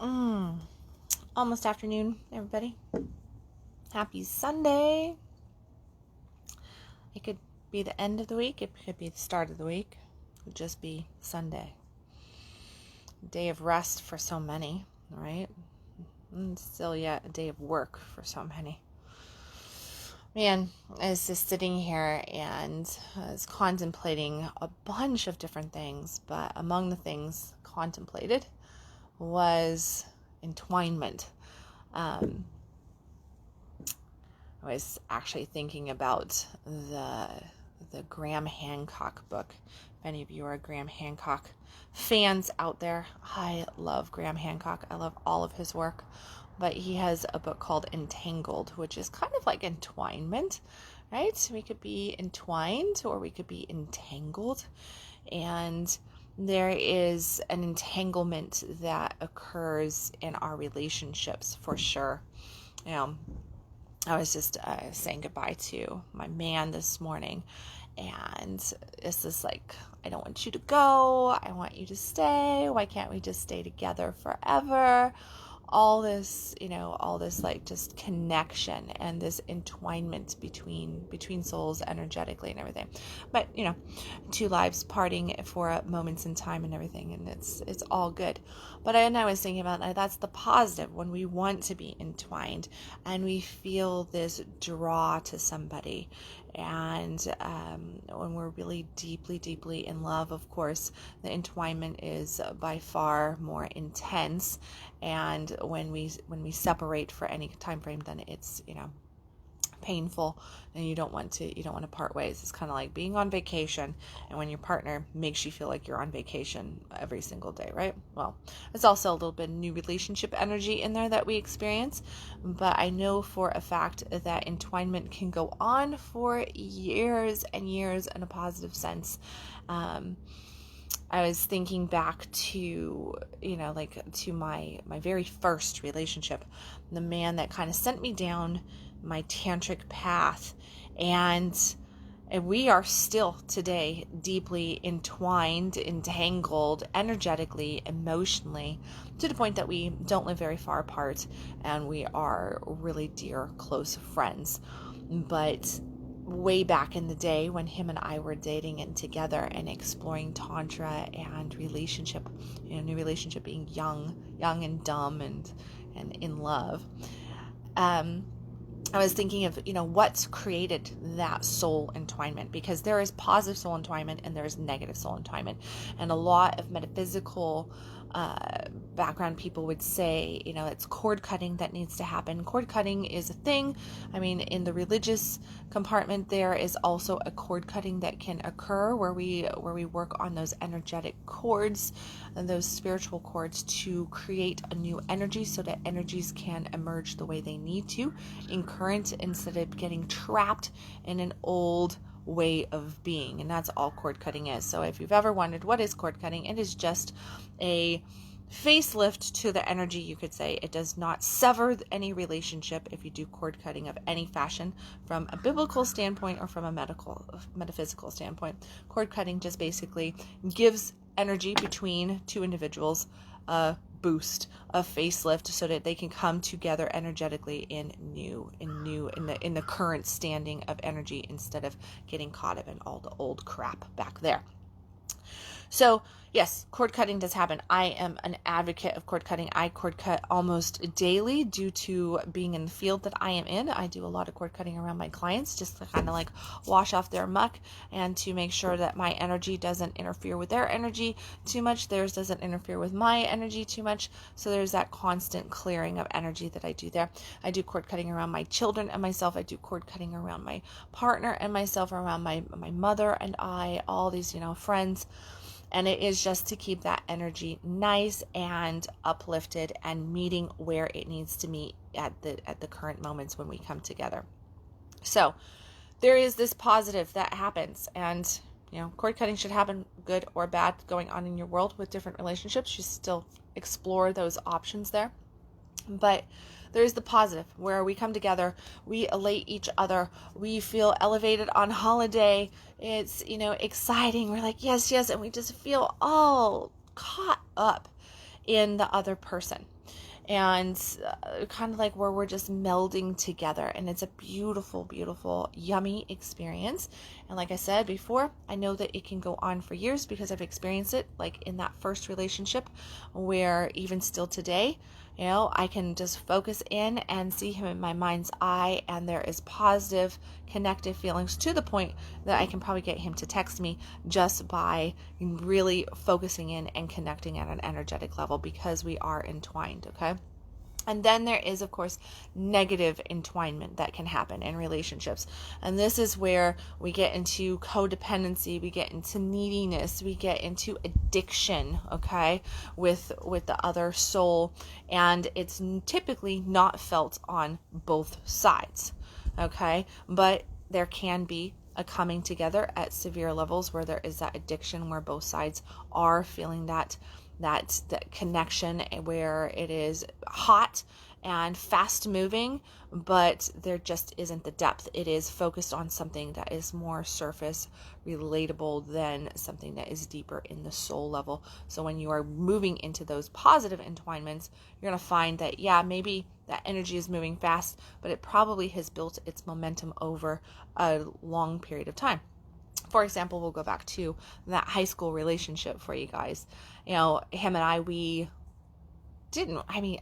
Almost afternoon, everybody. Happy Sunday. It could be the end of the week. It could be the start of the week. It would just be Sunday. Day of rest for so many, right? And still yet a day of work for so many. Man, I was just sitting here and I was contemplating a bunch of different things, but among the things contemplated was entwinement. I was actually thinking about the Graham Hancock book. If any of you are Graham Hancock fans out there, I love Graham Hancock. I love all of his work. But he has a book called Entangled, which is kind of like entwinement, right? We could be entwined or we could be entangled. And there is an entanglement that occurs in our relationships for sure. I was just saying goodbye to my man this morning, and it's just like, I don't want you to go. I want you to stay. Why can't we just stay together forever? All this, all this like just connection and this entwinement between souls energetically and everything. But two lives parting for moments in time and everything, and it's all good. But I was thinking about that's the positive when we want to be entwined and we feel this draw to somebody, and when we're really deeply in love, of course, the entwinement is by far more intense. And when we separate for any time frame, then it's painful, and you don't want to part ways. It's kind of like being on vacation, and when your partner makes you feel like you're on vacation every single day, right? Well, it's also a little bit of new relationship energy in there that we experience, but I know for a fact that entwinement can go on for years and years in a positive sense. I was thinking back to, to my very first relationship, the man that kind of sent me down my tantric path, and we are still today deeply entwined, entangled, energetically, emotionally, to the point that we don't live very far apart, and we are really dear, close friends. But way back in the day when him and I were dating and together and exploring Tantra and relationship, new relationship, being young and dumb and in love, I was thinking of, what's created that soul entwinement, because there is positive soul entwinement and there is negative soul entwinement. And a lot of metaphysical background people would say, it's cord cutting that needs to happen. Cord cutting is a thing. I mean, in the religious compartment, there is also a cord cutting that can occur where we work on those energetic cords and those spiritual cords to create a new energy so that energies can emerge the way they need to in current, instead of getting trapped in an old way of being. And that's all cord cutting is. So if you've ever wondered what is cord cutting, it is just a facelift to the energy, you could say. It does not sever any relationship if you do cord cutting of any fashion from a biblical standpoint or from a metaphysical standpoint. Cord cutting just basically gives energy between two individuals a boost, a facelift, so that they can come together energetically in the current standing of energy, instead of getting caught up in all the old crap back there. So yes, cord cutting does happen. I am an advocate of cord cutting. I cord cut almost daily due to being in the field that I am in. I do a lot of cord cutting around my clients, just to kind of like wash off their muck and to make sure that my energy doesn't interfere with their energy too much. Theirs doesn't interfere with my energy too much. So there's that constant clearing of energy that I do there. I do cord cutting around my children and myself. I do cord cutting around my partner and myself, around my mother and I, all these, friends. And it is just to keep that energy nice and uplifted and meeting where it needs to meet at the current moments when we come together. So there is this positive that happens, and cord cutting should happen, good or bad, going on in your world with different relationships. You still explore those options there. But there's the positive, where we come together, we elate each other, we feel elevated on holiday. It's, exciting. We're like, yes, and we just feel all caught up in the other person. and kind of like where we're just melding together. And it's a beautiful, beautiful, yummy experience. And like I said before, I know that it can go on for years because I've experienced it, like in that first relationship, where even still today, I can just focus in and see him in my mind's eye, and there is positive, connective feelings to the point that I can probably get him to text me just by really focusing in and connecting at an energetic level, because we are entwined, okay? And then there is, of course, negative entwinement that can happen in relationships. And this is where we get into codependency, we get into neediness, we get into addiction, okay, with the other soul. And it's typically not felt on both sides, okay? But there can be a coming together at severe levels where there is that addiction, where both sides are feeling that connection, where it is hot and fast moving, but there just isn't the depth. It is focused on something that is more surface relatable than something that is deeper in the soul level. So when you are moving into those positive entwinements, you're going to find that, yeah, maybe that energy is moving fast, but it probably has built its momentum over a long period of time. For example, we'll go back to that high school relationship for you guys. Him and I,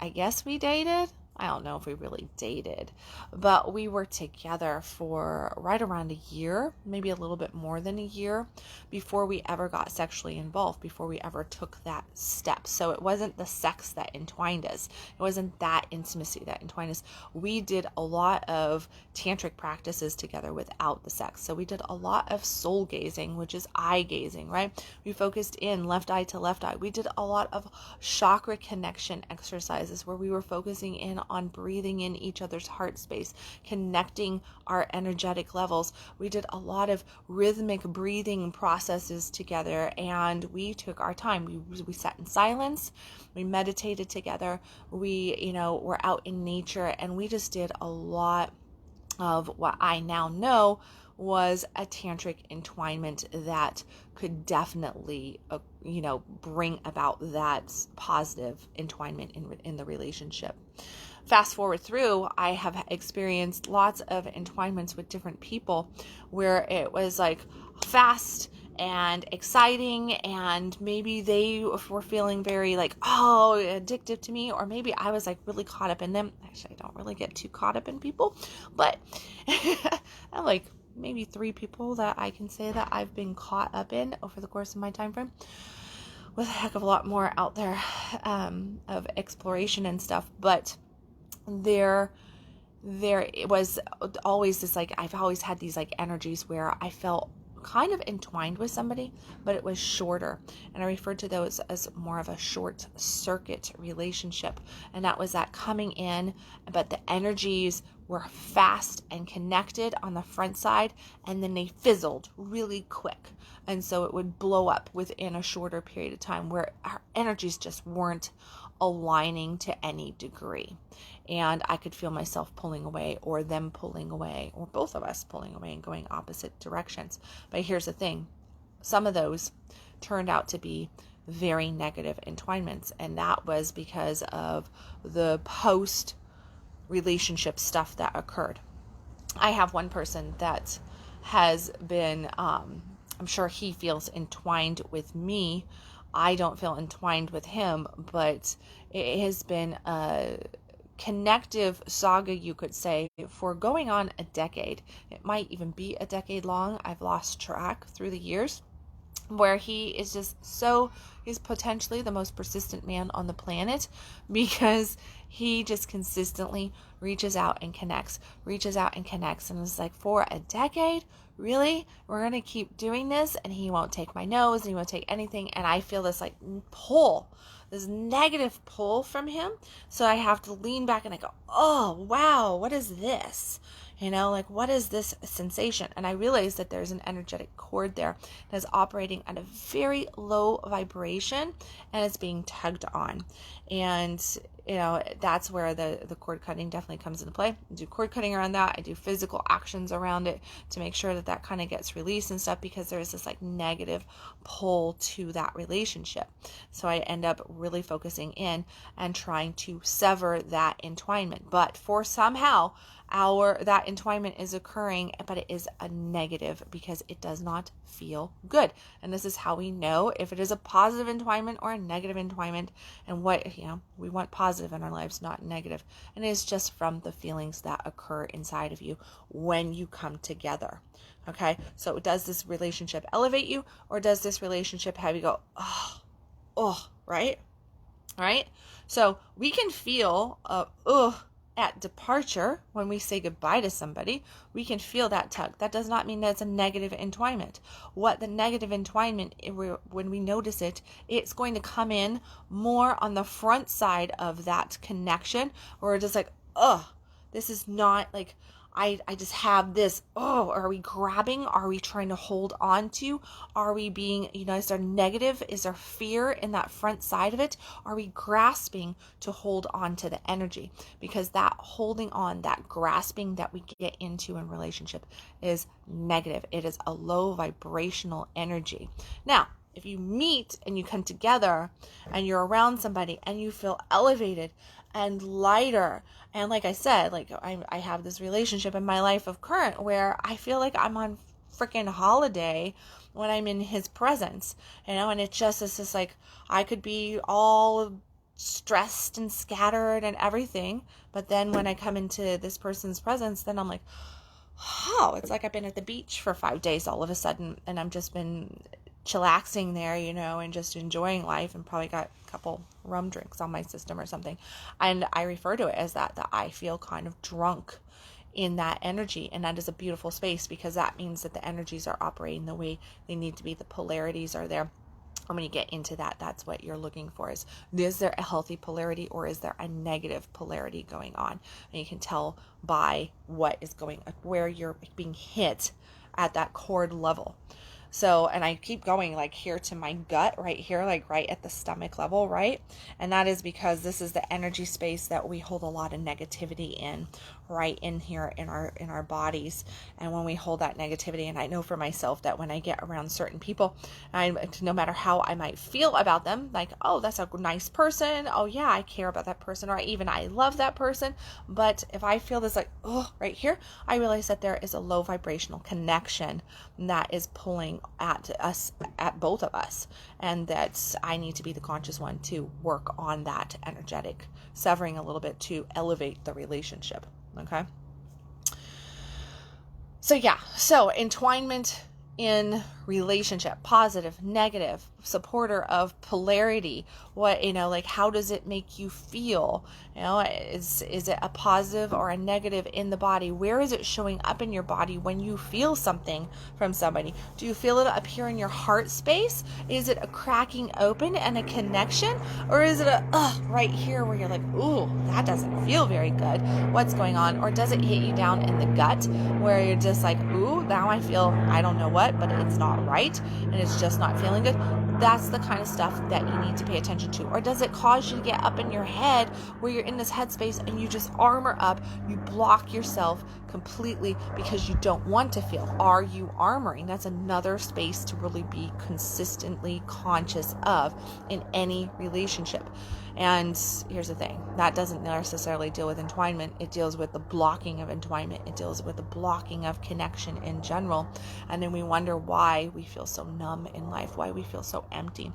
I guess we dated. I don't know if we really dated, but we were together for right around a year, maybe a little bit more than a year, before we ever got sexually involved, before we ever took that step. So it wasn't the sex that entwined us. It wasn't that intimacy that entwined us. We did a lot of tantric practices together without the sex. So we did a lot of soul gazing, which is eye gazing, right? We focused in left eye to left eye. We did a lot of chakra connection exercises where we were focusing in on breathing in each other's heart space, connecting our energetic levels. We did a lot of rhythmic breathing processes together, and we took our time. We sat in silence, we meditated together, we were out in nature, and we just did a lot of what I now know was a tantric entwinement that could definitely, bring about that positive entwinement in the relationship. Fast forward through, I have experienced lots of entwinements with different people where it was like fast and exciting, and maybe they were feeling very like, oh, addictive to me, or maybe I was like really caught up in them. Actually, I don't really get too caught up in people, but I'm like maybe 3 people that I can say that I've been caught up in over the course of my time frame, with a heck of a lot more out there of exploration and stuff. But there it was always this, like, I've always had these like energies where I felt kind of entwined with somebody, but it was shorter, and I referred to those as more of a short circuit relationship. And that was that coming in, but the energies were fast and connected on the front side, and then they fizzled really quick, and so it would blow up within a shorter period of time, where our energies just weren't aligning to any degree. And I could feel myself pulling away, or them pulling away, or both of us pulling away and going opposite directions. But here's the thing, some of those turned out to be very negative entwinements, and that was because of the post relationship stuff that occurred. I have one person that has been, I'm sure he feels entwined with me. I don't feel entwined with him, but it has been a connective saga, you could say, for going on a decade. It might even be a decade long. I've lost track through the years, where he is just he's potentially the most persistent man on the planet, because he just consistently reaches out and connects. And it's like, for a decade? Really? We're going to keep doing this? And he won't take my nose, and he won't take anything. And I feel this like pull, this negative pull from him. So I have to lean back and I go, oh, wow, what is this? Like, what is this sensation? And I realize that there's an energetic cord there that's operating at a very low vibration, and it's being tugged on. And that's where the cord cutting definitely comes into play. I do cord cutting around that. I do physical actions around it to make sure that kind of gets released and stuff, because there's this like negative pull to that relationship. So I end up really focusing in and trying to sever that entwinement. But for somehow that entwinement is occurring, but it is a negative because it does not feel good. And this is how we know if it is a positive entwinement or a negative entwinement, and what, we want positive in our lives, not negative. And it is just from the feelings that occur inside of you when you come together. Okay. So does this relationship elevate you, or does this relationship have you go, right? Right. So we can feel, at departure, when we say goodbye to somebody, we can feel that tug. That does not mean that it's a negative entwinement. What the negative entwinement, when we notice it, it's going to come in more on the front side of that connection, or it's just like, this is not like, I just have this, are we grabbing? Are we trying to hold on to? Are we being, is there negative? Is there fear in that front side of it? Are we grasping to hold on to the energy? Because that holding on, that grasping that we get into in relationship is negative. It is a low vibrational energy. Now, if you meet and you come together and you're around somebody and you feel elevated and lighter, and like I said, like I have this relationship in my life of current where I feel like I'm on freaking holiday when I'm in his presence, and it's just like I could be all stressed and scattered and everything, but then when I come into this person's presence, then I'm like, it's like I've been at the beach for 5 days all of a sudden, and I've just been chillaxing there, and just enjoying life, and probably got a couple rum drinks on my system or something. And I refer to it as that I feel kind of drunk in that energy. And that is a beautiful space, because that means that the energies are operating the way they need to be. The polarities are there. And when you get into that, that's what you're looking for. Is there a healthy polarity, or is there a negative polarity going on? And you can tell by where you're being hit at that cord level. So, and I keep going like here to my gut right here, like right at the stomach level, right? And that is because this is the energy space that we hold a lot of negativity in, right in here in our bodies. And when we hold that negativity, and I know for myself that when I get around certain people, no matter how I might feel about them, like, that's a nice person. Oh yeah, I care about that person, or even I love that person. But if I feel this like, right here, I realize that there is a low vibrational connection that is pulling at us, at both of us, and that I need to be the conscious one to work on that energetic severing a little bit to elevate the relationship. Okay. So entwinement in relationship, positive, negative, supporter of polarity. What, like, how does it make you feel? Is it a positive or a negative in the body? Where is it showing up in your body when you feel something from somebody? Do you feel it up here in your heart space? Is it a cracking open and a connection? Or is it right here where you're like, ooh, that doesn't feel very good. What's going on? Or does it hit you down in the gut where you're just like, ooh, now I feel, I don't know what, but it's not right, and it's just not feeling good? That's the kind of stuff that you need to pay attention to. Or does it cause you to get up in your head where you're in this headspace and you just armor up, you block yourself completely because you don't want to feel? Are you armoring? That's another space to really be consistently conscious of in any relationship. And here's the thing, that doesn't necessarily deal with entwinement. It deals with the blocking of entwinement. It deals with the blocking of connection in general. And then we wonder why we feel so numb in life, why we feel so empty,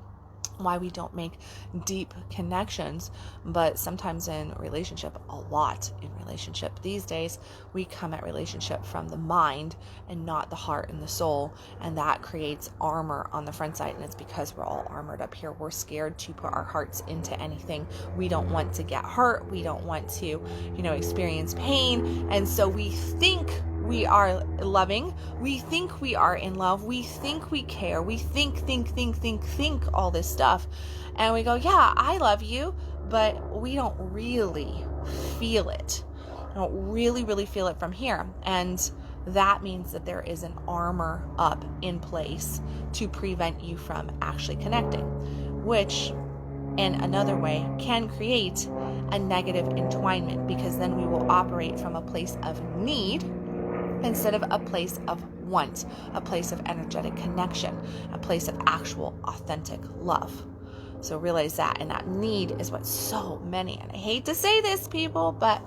why we don't make deep connections. But sometimes in relationship, a lot in relationship these days, we come at relationship from the mind and not the heart and the soul, and that creates armor on the front side. And it's because we're all armored up here. We're scared to put our hearts into anything. We don't want to get hurt. We don't want to experience pain. And so we think we are loving, we think we are in love, we think we care, we think all this stuff, and we go, yeah, I love you, but we don't really feel it. We don't really feel it from here. And that means that there is an armor up in place to prevent you from actually connecting, which in another way can create a negative entwinement, because then we will operate from a place of need instead of a place of want, a place of energetic connection, a place of actual authentic love. So realize that, and that need is what so many, and I hate to say this, people, but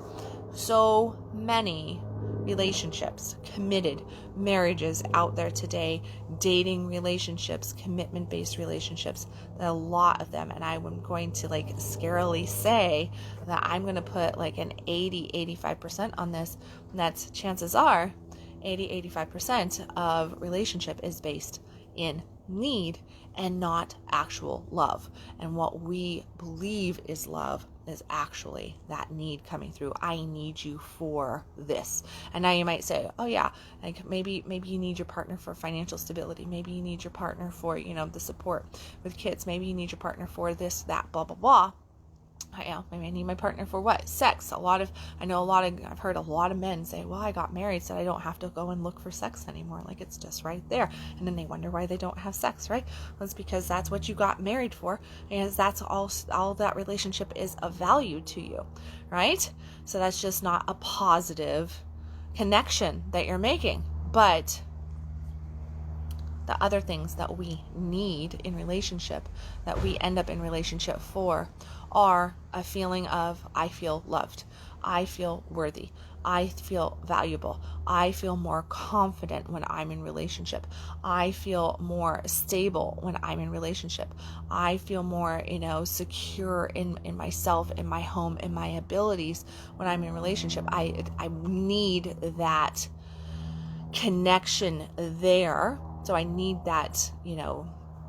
so many relationships, committed marriages out there today, dating relationships, commitment-based relationships, a lot of them, and I'm going to like scarily say that I'm going to put like an 80-85% on this, and that's chances are 80-85% of relationship is based in need and not actual love. And what we believe is love is actually that need coming through. I need you for this. And now you might say, oh yeah, like maybe you need your partner for financial stability. Maybe you need your partner for, the support with kids. Maybe you need your partner for this, that, blah, blah, blah. Maybe I need my partner for what? Sex. I've heard a lot of men say, well, I got married so I don't have to go and look for sex anymore. Like it's just right there. And then they wonder why they don't have sex, right? Well, it's because that's what you got married for. And that's all that relationship is of value to you, right? So that's just not a positive connection that you're making. But the other things that we need in relationship, that we end up in relationship for, are a feeling of, I feel loved, I feel worthy, I feel valuable, I feel more confident when I'm in relationship, I feel more stable when I'm in relationship, I feel more, secure in myself, in my home, in my abilities when I'm in relationship. I need that connection there. So I need that,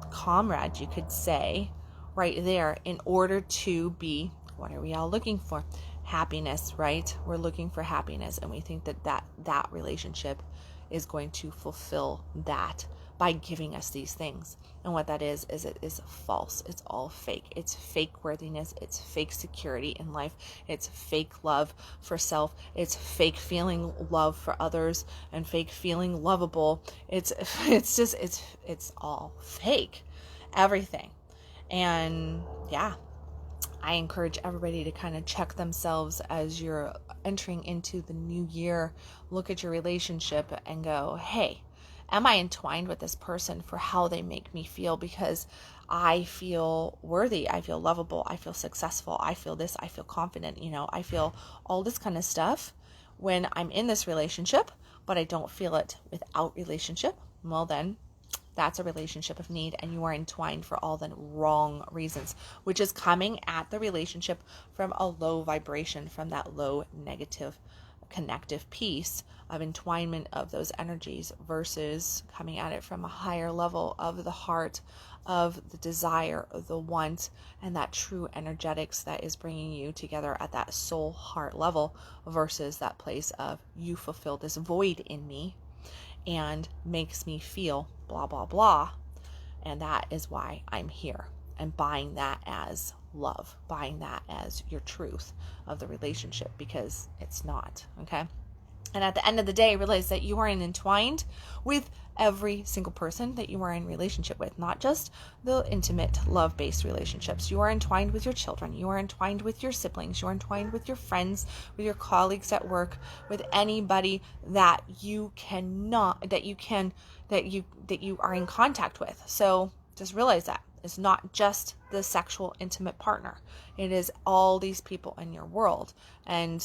comrade, you could say, right there in order to be, what are we all looking for? Happiness, right? We're looking for happiness, and we think that relationship is going to fulfill that by giving us these things. And what that is it is false. It's all fake. It's fake worthiness. It's fake security in life. It's fake love for self. It's fake feeling love for others and fake feeling lovable. It's all fake. Everything. And yeah, I encourage everybody to kind of check themselves as you're entering into the new year. Look at your relationship and go, hey, am I entwined with this person for how they make me feel? Because I feel worthy, I feel lovable, I feel successful, I feel this, I feel confident, I feel all this kind of stuff when I'm in this relationship, but I don't feel it without relationship. Well, then that's a relationship of need, and you are entwined for all the wrong reasons, which is coming at the relationship from a low vibration, from that low negative connective piece of entwinement of those energies, versus coming at it from a higher level of the heart, of the desire, of the want, and that true energetics that is bringing you together at that soul heart level, versus that place of, you fulfill this void in me and makes me feel blah, blah, blah. And that is why I'm here. And buying that as love, buying that as your truth of the relationship, because it's not, okay? And at the end of the day, realize that you are entwined with every single person that you are in relationship with, not just the intimate love-based relationships. You are entwined with your children. You are entwined with your siblings. You are entwined with your friends, with your colleagues at work, with anybody that you are in contact with. So just realize that it's not just the sexual intimate partner. It is all these people in your world. And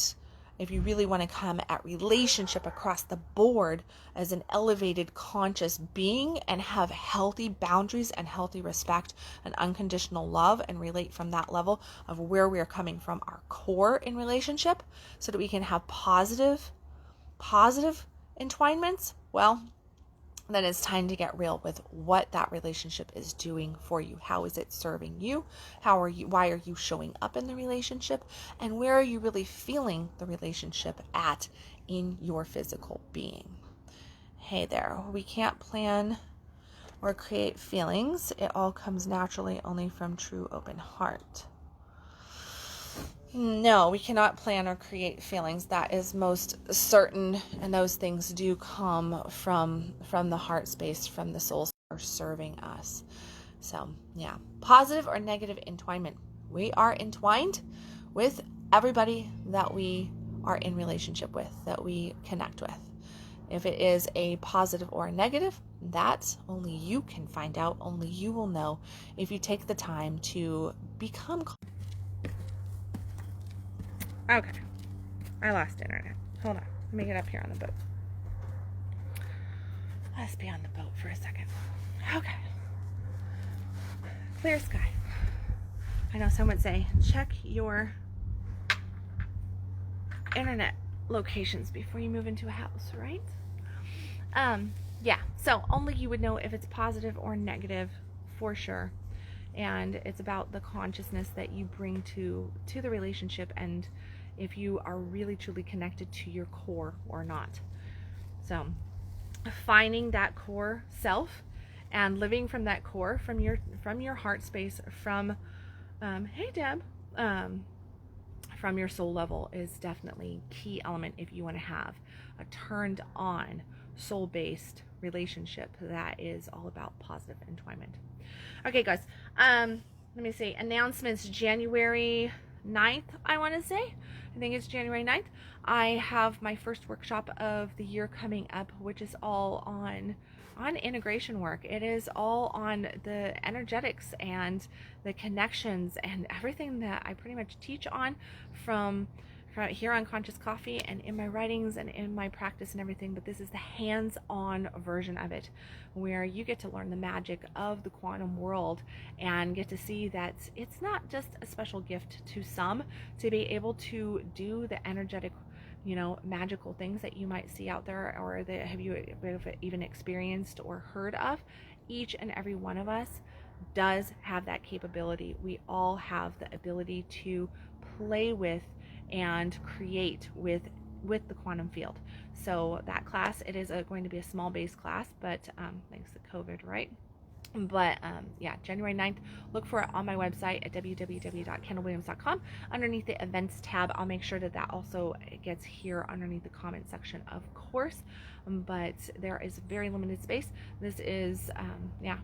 if you really want to come at relationship across the board as an elevated conscious being and have healthy boundaries and healthy respect and unconditional love, and relate from that level of where we are coming from, our core in relationship, so that we can have positive entwinements, well, then it's time to get real with what that relationship is doing for you. How is it serving you? Why are you showing up in the relationship? And where are you really feeling the relationship at in your physical being? Hey there, we can't plan or create feelings. It all comes naturally only from true open heart. No, we cannot plan or create feelings. That is most certain, and those things do come from the heart space, from the souls that are serving us. So yeah, positive or negative entwinement. We are entwined with everybody that we are in relationship with, that we connect with. If it is a positive or a negative, that only you can find out. Only you will know if you take the time to become. Okay, I lost internet. Hold on, let me get up here on the boat. Let's be on the boat for a second. Okay. Clear sky. I know some would say, check your internet locations before you move into a house, right? Yeah, so only you would know if it's positive or negative for sure. And it's about the consciousness that you bring to the relationship, and if you are really truly connected to your core or not. So finding that core self and living from that core, from your heart space, from hey Deb, from your soul level is definitely key element if you want to have a turned on soul-based relationship that is all about positive entwinement. Okay guys, let me see, announcements January 9th, I want to say. I think it's January 9th. I have my first workshop of the year coming up, which is all on integration work. It is all on the energetics and the connections and everything that I pretty much teach on from here on Conscious Coffee and in my writings and in my practice and everything. But this is the hands-on version of it, where you get to learn the magic of the quantum world and get to see that it's not just a special gift to some to be able to do the energetic, magical things that you might see out there, or that have you even experienced or heard of. Each and every one of us does have that capability. We all have the ability to play with and create with the quantum field. So that class, it is going to be a small base class, but thanks to COVID, right? But yeah, January 9th, look for it on my website at www.kendalwilliams.com. Underneath the events tab, I'll make sure that also gets here underneath the comment section, of course. But there is very limited space. This is,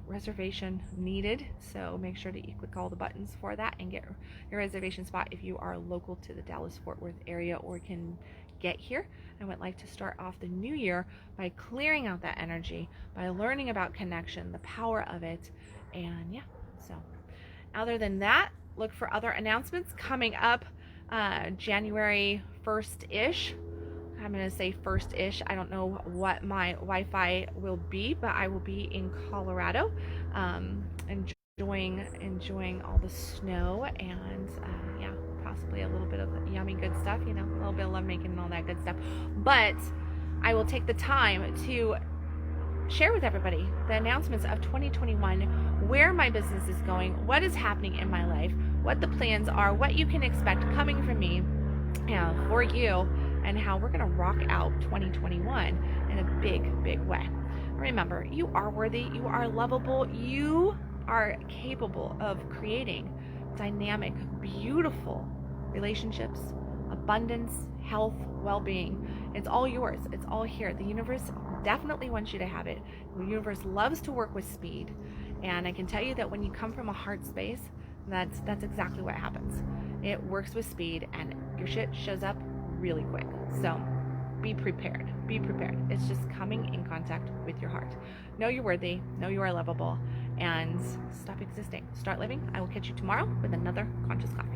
reservation needed. So make sure that you click all the buttons for that and get your reservation spot if you are local to the Dallas-Fort Worth area or can get here. I would like to start off the new year by clearing out that energy, by learning about connection, the power of it, and yeah. So other than that, look for other announcements coming up January 1st-ish. I'm going to say 1st-ish. I don't know what my Wi-Fi will be, but I will be in Colorado, enjoying all the snow and possibly a little bit of yummy good stuff, a little bit of lovemaking and all that good stuff. But I will take the time to share with everybody the announcements of 2021, where my business is going, what is happening in my life, what the plans are, what you can expect coming from me for you, and how we're going to rock out 2021 in a big, big way. Remember, you are worthy, you are lovable, you are capable of creating dynamic, beautiful relationships, abundance, health, well-being. It's all yours. It's all here. The universe definitely wants you to have it. The universe loves to work with speed. And I can tell you that when you come from a heart space, that's exactly what happens. It works with speed and your shit shows up really quick. So be prepared. Be prepared. It's just coming in contact with your heart. Know you're worthy. Know you are lovable. And stop existing. Start living. I will catch you tomorrow with another Conscious Coffee.